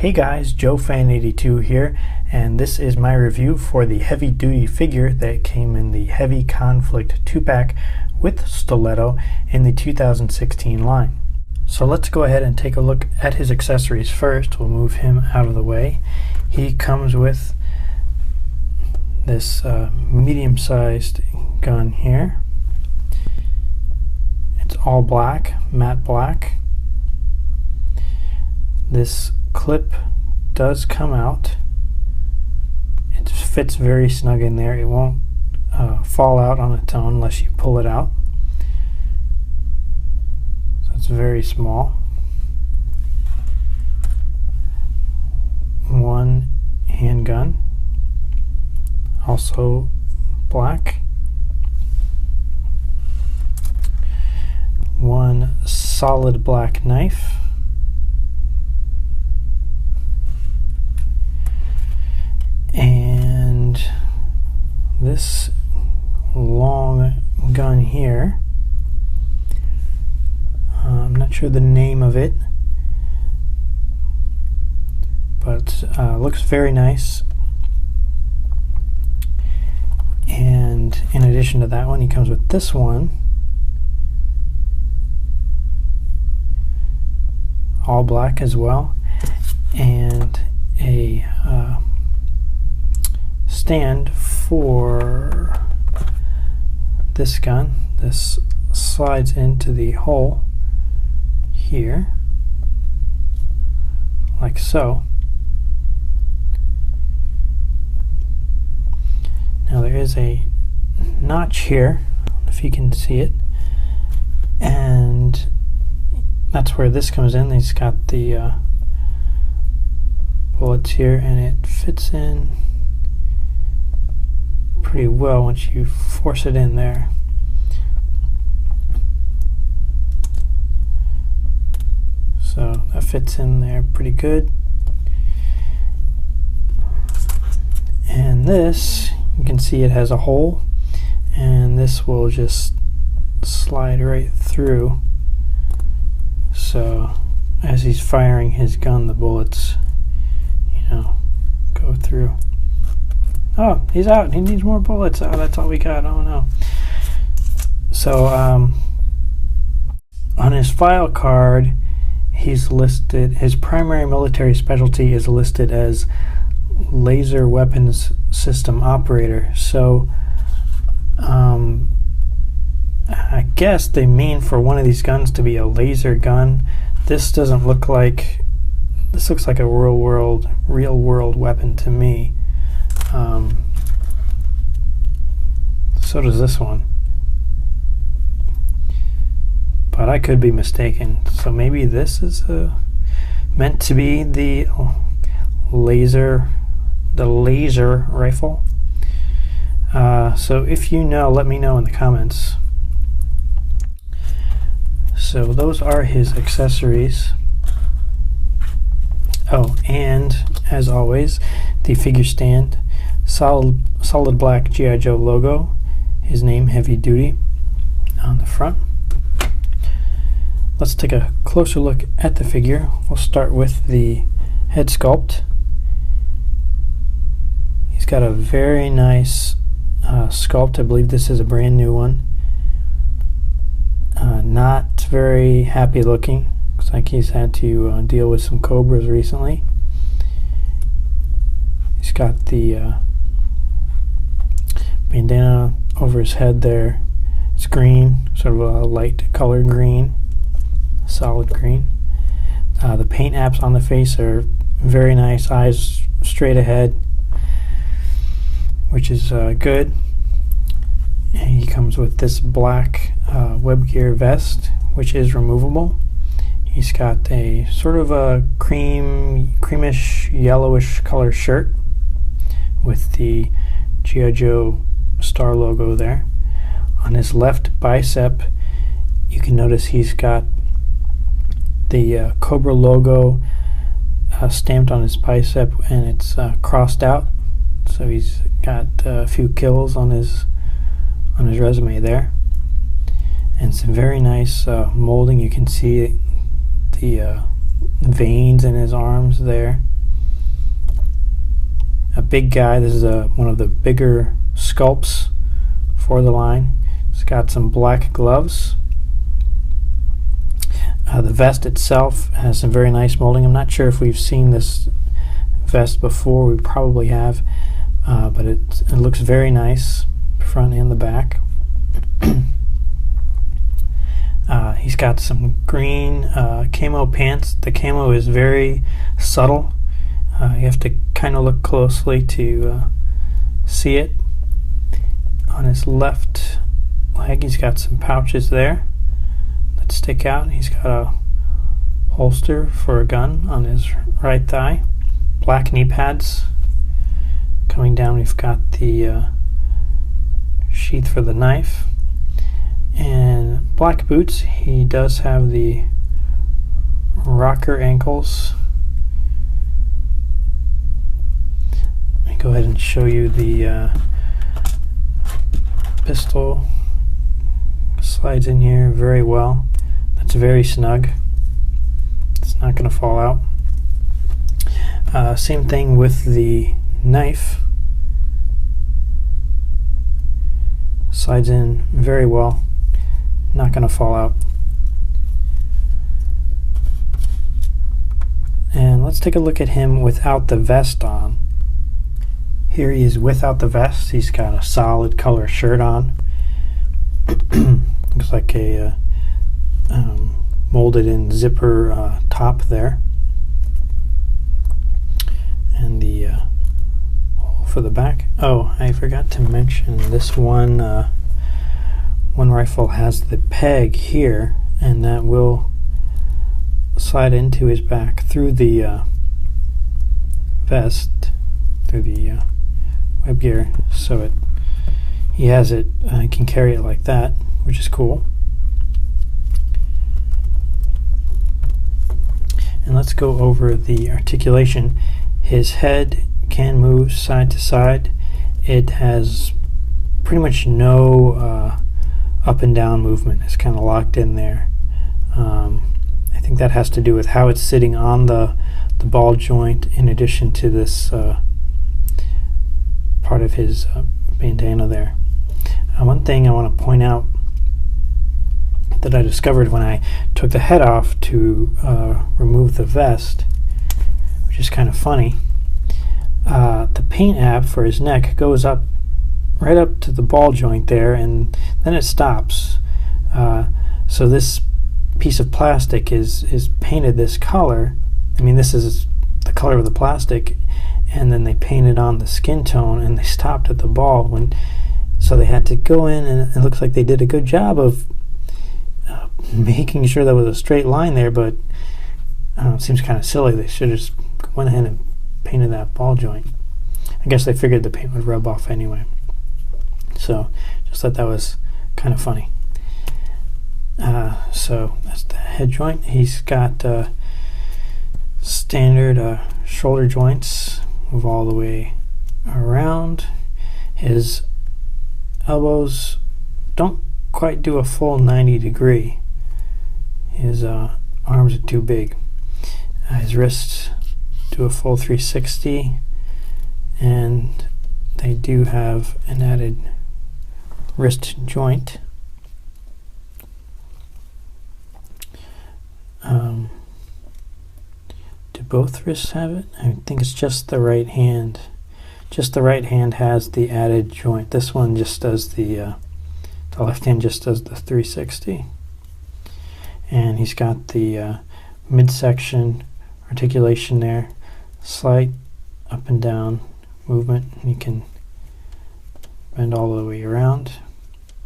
Hey guys, JoeFan82 here, and this is my review for the heavy duty figure that came in the Heavy Conflict 2-pack with stiletto in the 2016 line. So let's go ahead and take a look at his accessories first. We'll move him out of the way. He comes with this medium-sized gun here. It's all black, matte black. This clip does come out. It fits very snug in there. It won't fall out on its own unless you pull it out. So it's very small. One handgun, also black. One solid black knife. And this long gun here, I'm not sure the name of it, but looks very nice. And in addition to that one, he comes with this one, all black as well, and a stand for this gun. This slides into the hole here, like so. Now there is a notch here, if you can see it, and that's where this comes in. He's got the bullets here, and it fits in pretty well once you force it in there. So that fits in there pretty good. And this, you can see it has a hole, and this will just slide right through. So as he's firing his gun, the bullets, go through. Oh, he's out. He needs more bullets. Oh, that's all we got. Oh no. So on his file card, he's listed, his primary military specialty is listed as laser weapons system operator. So I guess they mean for one of these guns to be a laser gun. This doesn't look like, this looks like a real world weapon to me. So does this one, but I could be mistaken. So maybe this is meant to be the laser rifle. So if you know, let me know in the comments. So those are his accessories. Oh, and as always, the figure stand, solid black G.I. Joe logo, his name, Heavy Duty, on the front. Let's take a closer look at the figure. We'll start with the head sculpt. He's got a very nice sculpt. I believe this is a brand new one. Not very happy looking. Looks like he's had to deal with some cobras recently. He's got the bandana over his head there. It's green, sort of a light color green, solid green. The paint apps on the face are very nice, eyes straight ahead, which is good. And he comes with this black web gear vest, which is removable. He's got a sort of a creamish yellowish color shirt with the G.I. Joe star logo there. On his left bicep, you can notice he's got the Cobra logo stamped on his bicep, and it's crossed out. So he's got a few kills on his resume there. and some very nice molding. You can see the veins in his arms there. a big guy. This is one of the bigger sculpts for the line. It's got some black gloves. The vest itself has some very nice molding. I'm not sure if we've seen this vest before. We probably have, but it looks very nice, front and the back. He's got some green camo pants. The camo is very subtle. You have to kind of look closely to see it. On his left leg, he's got some pouches there that stick out. He's got a holster for a gun on his right thigh. Black knee pads. Coming down, we've got the sheath for the knife. And black boots. He does have the rocker ankles. Let me go ahead and show you the pistol. Slides in here very well. That's very snug. It's not going to fall out. Same thing with the knife. Slides in very well. Not going to fall out. And let's take a look at him without the vest on. Here he is without the vest. He's got a solid color shirt on. Looks like a molded in zipper top there. And the hole for the back. Oh, I forgot to mention this one rifle has the peg here, and that will slide into his back through the vest, through the web gear, so he has it, he can carry it like that, which is cool. And let's go over the articulation. His head can move side to side. It has pretty much no up and down movement. It's kind of locked in there. I think that has to do with how it's sitting on the ball joint, in addition to this part of his bandana there. One thing I want to point out that I discovered when I took the head off to remove the vest, which is kind of funny, the paint app for his neck goes up right up to the ball joint there, and then it stops. So this piece of plastic is painted this color. I mean, this is the color of the plastic, and then they painted on the skin tone, and they stopped at the ball. So they had to go in, and it looks like they did a good job of making sure there was a straight line there, but it seems kind of silly. They should have just went ahead and painted that ball joint. I guess they figured the paint would rub off anyway. So just thought that was kind of funny. So that's the head joint. He's got standard shoulder joints, move all the way around. His elbows don't quite do a full 90 degree. His arms are too big. His wrists do a full 360, and they do have an added wrist joint. Do both wrists have it? I think it's just the right hand. Just the right hand has the added joint. This one just does the left hand just does the 360. And he's got the midsection articulation there. Slight up and down movement. You can bend all the way around,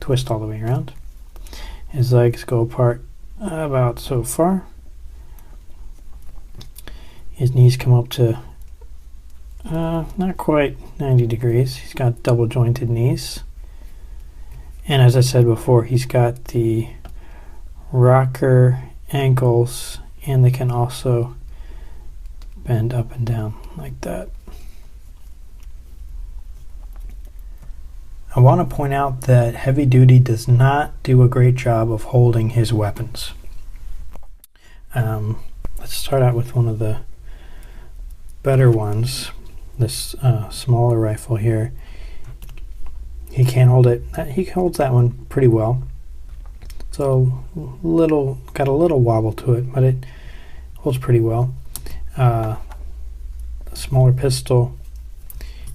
twist all the way around. His legs go apart about so far. His knees come up to not quite 90 degrees. He's got double jointed knees. And as I said before, he's got the rocker ankles, and they can also bend up and down like that. I want to point out that Heavy Duty does not do a great job of holding his weapons. Let's start out with one of the better ones. this smaller rifle here, he can't hold it. He holds that one pretty well. So got a little wobble to it, but it holds pretty well. A smaller pistol,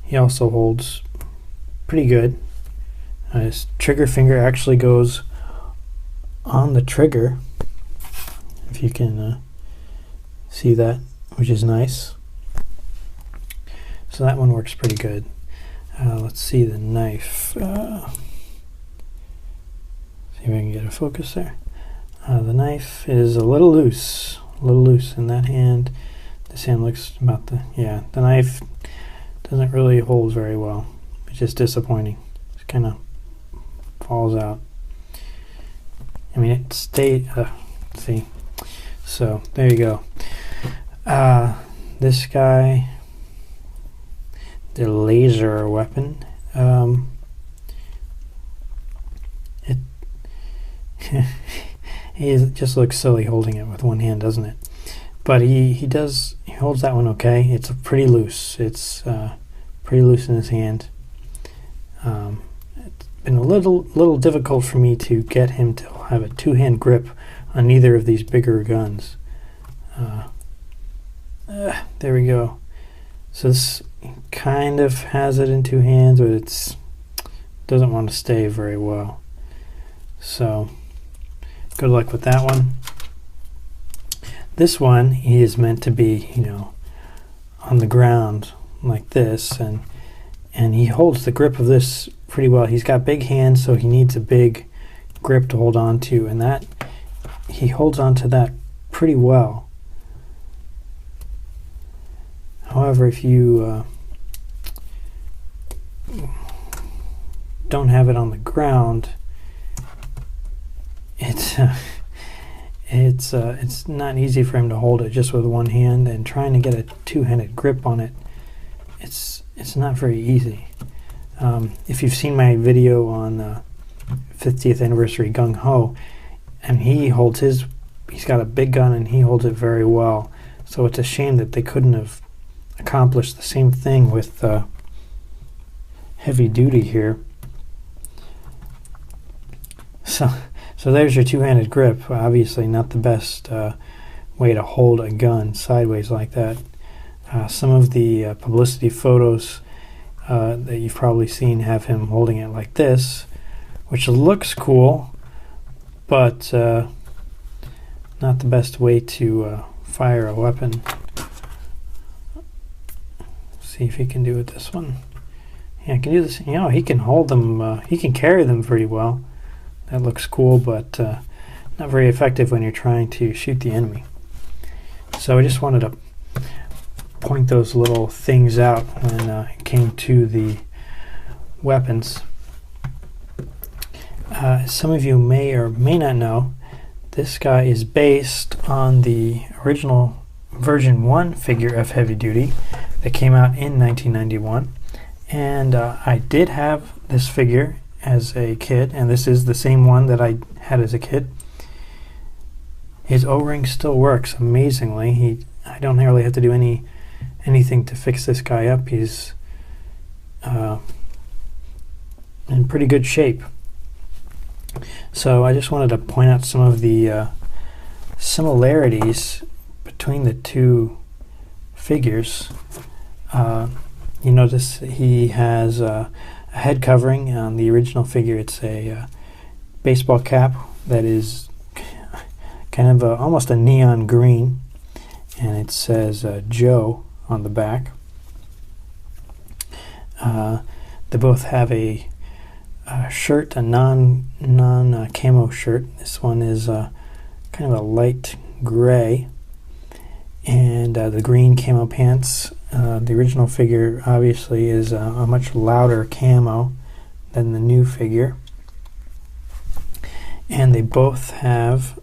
he also holds pretty good. His trigger finger actually goes on the trigger, if you can see that, which is nice. So that one works pretty good. Let's see the knife. See if I can get a focus there. The knife is a little loose in that hand. This hand looks about the knife doesn't really hold very well, which is disappointing. It kind of falls out. I mean, it stayed. See, so there you go. This guy, the laser weapon. He just looks silly holding it with one hand, doesn't it? But he holds that one okay. It's pretty loose. It's pretty loose in his hand. It's been a little difficult for me to get him to have a two-hand grip on either of these bigger guns. There we go. So this kind of has it in two hands, but it doesn't want to stay very well. So good luck with that one. This one, he is meant to be, on the ground like this, and he holds the grip of this pretty well. He's got big hands, so he needs a big grip to hold on to, and that he holds on to that pretty well. However, if you don't have it on the ground, it's not easy for him to hold it just with one hand, and trying to get a two-handed grip on it, it's not very easy. If you've seen my video on 50th anniversary Gung Ho, and he's got a big gun and he holds it very well. So it's a shame that they couldn't have accomplished the same thing with heavy duty here. So there's your two-handed grip. Obviously not the best way to hold a gun sideways like that. Some of the publicity photos that you've probably seen have him holding it like this, which looks cool, but not the best way to fire a weapon. See if he can do it this one. Yeah, I can do this. He can hold them. He can carry them pretty well. That looks cool, but not very effective when you're trying to shoot the enemy. So I just wanted to point those little things out when it came to the weapons. Some of you may or may not know, this guy is based on the original version 1 figure of Heavy Duty that came out in 1991. And I did have this figure as a kid, and this is the same one that I had as a kid. His O-ring still works amazingly. I don't really have to do anything to fix this guy up. He's in pretty good shape. So I just wanted to point out some of the similarities between the two figures. You notice he has a head covering. On the original figure, it's a baseball cap that is kind of almost a neon green, and it says Joe on the back. They both have a shirt, a non camo shirt. This one is kind of a light gray, and the green camo pants. The original figure obviously is a much louder camo than the new figure, and they both have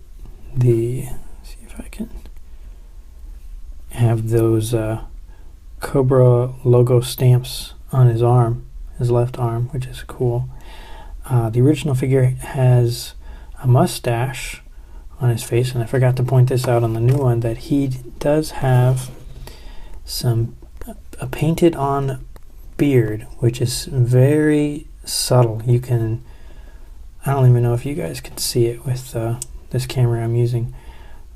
see if I can have those Cobra logo stamps on his arm, his left arm, which is cool. The original figure has a mustache on his face, and I forgot to point this out on the new one, that he does have some a painted on beard, which is very subtle. You can, I don't even know if you guys can see it with this camera I'm using,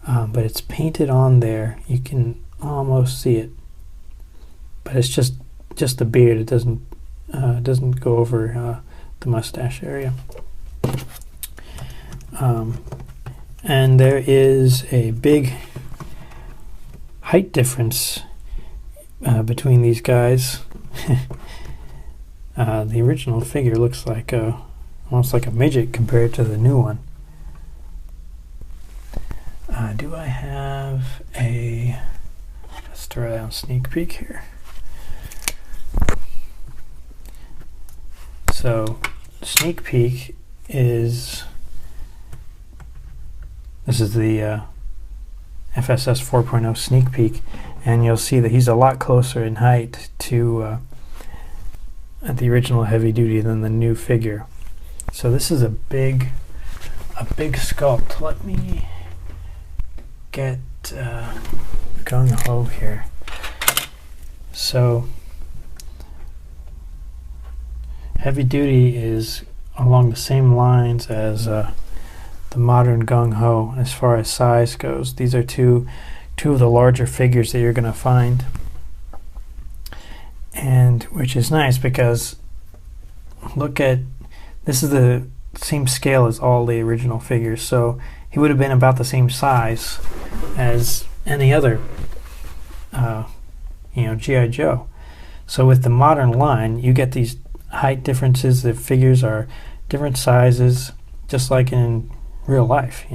but it's painted on there. You can almost see it, but it's just the beard. It doesn't go over the mustache area. And there is a big height difference between these guys. The original figure looks like almost like a midget compared to the new one. Do I have a, let's throw down sneak peek here. So sneak peek is, this is the FSS 4.0 sneak peek, and you'll see that he's a lot closer in height to the original Heavy Duty than the new figure. So this is a big sculpt. Let me get gung ho here. So Heavy Duty is along the same lines as the modern gung ho as far as size goes. These are two of the larger figures that you're going to find, and which is nice because look at, this is the same scale as all the original figures, so he would have been about the same size as any other G.I. Joe. So with the modern line, you get these height differences. The figures are different sizes, just like in real life,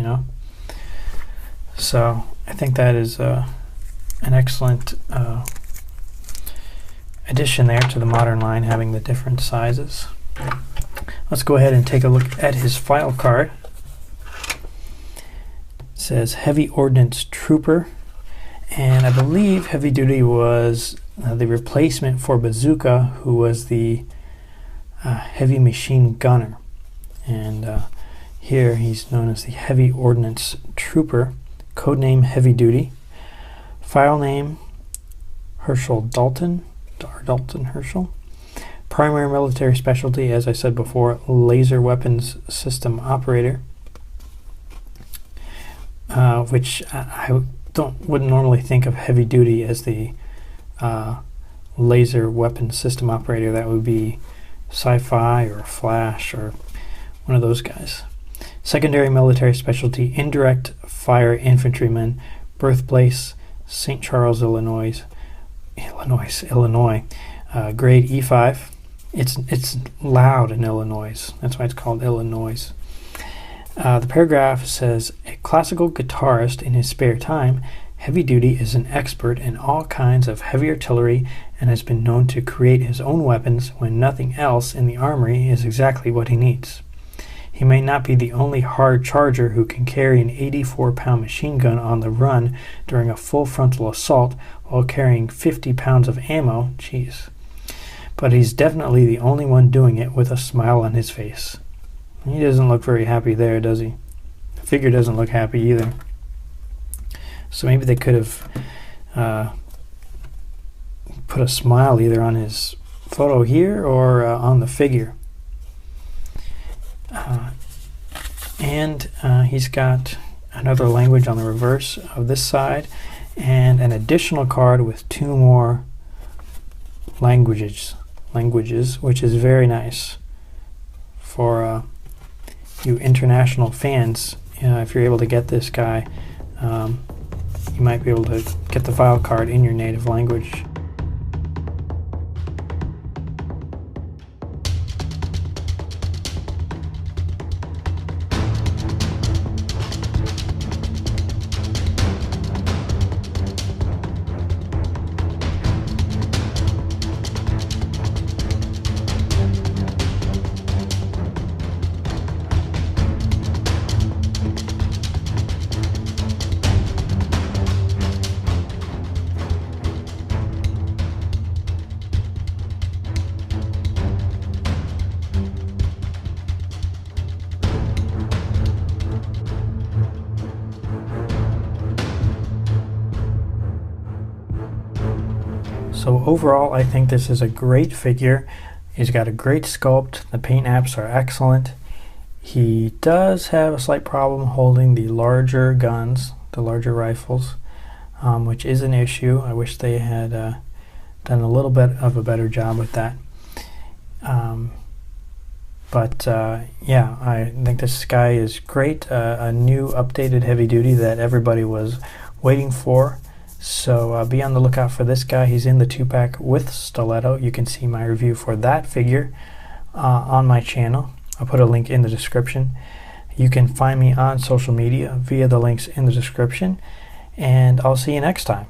So I think that is an excellent addition there to the modern line, having the different sizes. Let's go ahead and take a look at his file card. It says Heavy Ordnance Trooper, and I believe Heavy Duty was the replacement for Bazooka, who was the heavy machine gunner. And here he's known as the Heavy Ordnance Trooper, codename Heavy Duty, file name Herschel Dalton, or Dalton Herschel. Primary military specialty, as I said before, laser weapons system operator, which I wouldn't normally think of Heavy Duty as the laser weapons system operator. That would be Sci-Fi or Flash or one of those guys. Secondary military specialty, indirect fire infantryman, birthplace St. Charles, Illinois, grade E5. It's loud in Illinois. That's why it's called Illinois. The paragraph says, a classical guitarist in his spare time, Heavy Duty is an expert in all kinds of heavy artillery and has been known to create his own weapons when nothing else in the armory is exactly what he needs. He may not be the only hard charger who can carry an 84-pound machine gun on the run during a full frontal assault while carrying 50 pounds of ammo, but he's definitely the only one doing it with a smile on his face. He doesn't look very happy there, does he? The figure doesn't look happy either. So maybe they could have put a smile either on his photo here or on the figure. And he's got another language on the reverse of this side and an additional card with 2 more languages, which is very nice for you international fans. If you're able to get this guy, you might be able to get the file card in your native language. So overall, I think this is a great figure. He's got a great sculpt. The paint apps are excellent. He does have a slight problem holding the larger guns, the larger rifles, which is an issue. I wish they had done a little bit of a better job with that. Yeah, I think this guy is great. A new updated heavy duty that everybody was waiting for. So be on the lookout for this guy. He's in the 2-pack with stiletto. You can see my review for that figure on my channel. I'll put a link in the description. You can find me on social media via the links in the description. And I'll see you next time.